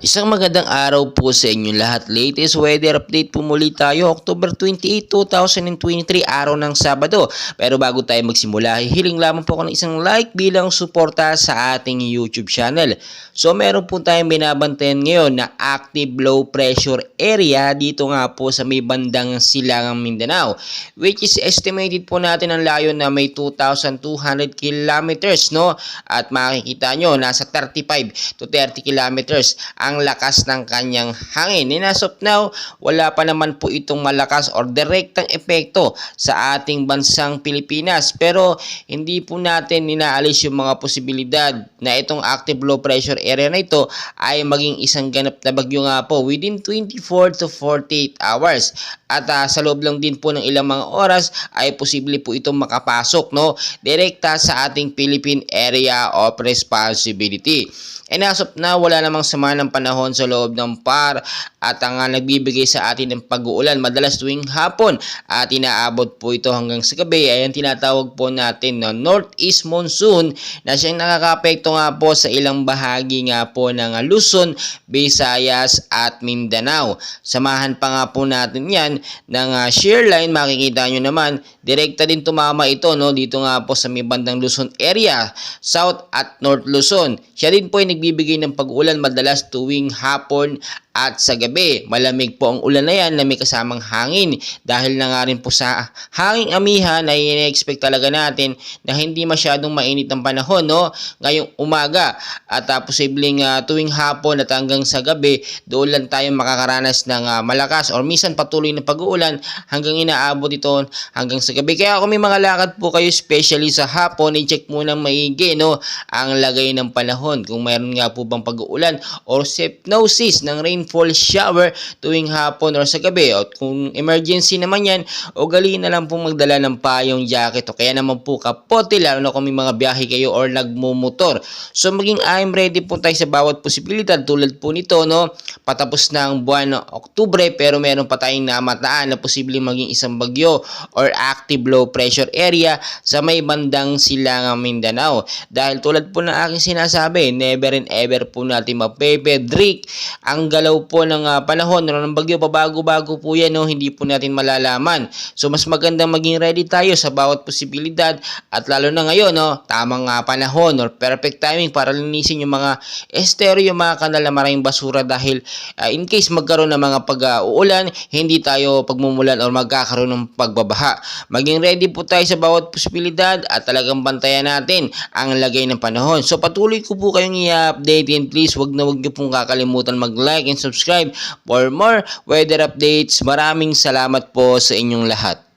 Isang magandang araw po sa inyo lahat. Latest weather update po muli tayo. October 28, 2023, araw ng Sabado. Pero bago tayo magsimula, hihiling lamang po ako ng isang like bilang suporta sa ating YouTube channel. So meron po tayong binabantayan ngayon na active low pressure area dito nga po sa may bandang Silangang Mindanao, which is estimated po natin ang layo na may 2,200 kilometers, no? At makikita nyo, nasa 35 to 30 kilometers ang lakas ng kanyang hangin. And as of now, wala pa naman po itong malakas or direktang epekto sa ating bansang Pilipinas. Pero hindi po natin inaalis yung mga posibilidad na itong active low pressure area na ito ay maging isang ganap na bagyo nga po within 24 to 48 hours. At sa loob lang din po ng ilang mga oras ay posible po itong makapasok, no, direkta sa ating Philippine Area of Responsibility. And as of now, wala namang sama ng panahon sa loob ng PAR at ang nagbibigay sa atin ng pag-uulan madalas tuwing hapon at inaabot po ito hanggang sa gabi ay ang tinatawag po natin na Northeast Monsoon na siyang nakakaapekto nga po sa ilang bahagi nga po ng Luzon, Visayas at Mindanao. Samahan pa nga po natin yan ng shear line. Makikita nyo naman, direkta din tumama ito, no, dito nga po sa may bandang Luzon area, South at North Luzon. Siya din po ay nagbibigay ng pag-ulan madalas tuwing hapon at sa gabi. Malamig po ang ulan na yan na may kasamang hangin. Dahil na nga rin po sa hanging amihan ay ina-expect talaga natin na hindi masyadong mainit ang panahon, no, ngayong umaga. At posibleng tuwing hapon at hanggang sa gabi, doon lang tayo makakaranas ng malakas or minsan patuloy na pag-uulan hanggang inaabot ito hanggang sa gabi. Kaya kung may mga lakad po kayo, especially sa hapon, i-check muna maigi, no, ang lagay ng panahon. Kung mayroon nga po bang pag-uulan or hypnosis ng rainfall shower tuwing hapon or sa gabi. At kung emergency naman yan, ugaliin na lang po magdala ng payong jacket o kaya naman po kapote, lalo na kung may mga biyahe kayo or nagmumotor. So maging I'm ready po tayo sa bawat posibilidad tulad po nito, no, patapos na ang buwan ng Oktubre pero meron pa tayong namataan na posibleng maging isang bagyo or active low pressure area sa may bandang Silangang Mindanao. Dahil tulad po ng aking sinasabi, never and ever po natin mapepedrick ang galaw po ng panahon ng bagyo. Pabago-bago po yan, no, hindi po natin malalaman. So mas magandang maging ready tayo sa bawat posibilidad at lalo na ngayon, no, tamang panahon or perfect timing para linisin yung mga esteryo, yung mga kanal na maraming basura dahil in case magkaroon ng mga pag-uulan, hindi tayo pagmumulan or magkakaroon ng pagbabaha. Maging ready po tayo sa bawat posibilidad at talagang bantayan natin ang lagay ng panahon. So patuloy ko po kayong i-update and please wag niyo pong kakalimutan mag-like and subscribe for more weather updates. Maraming salamat po sa inyong lahat.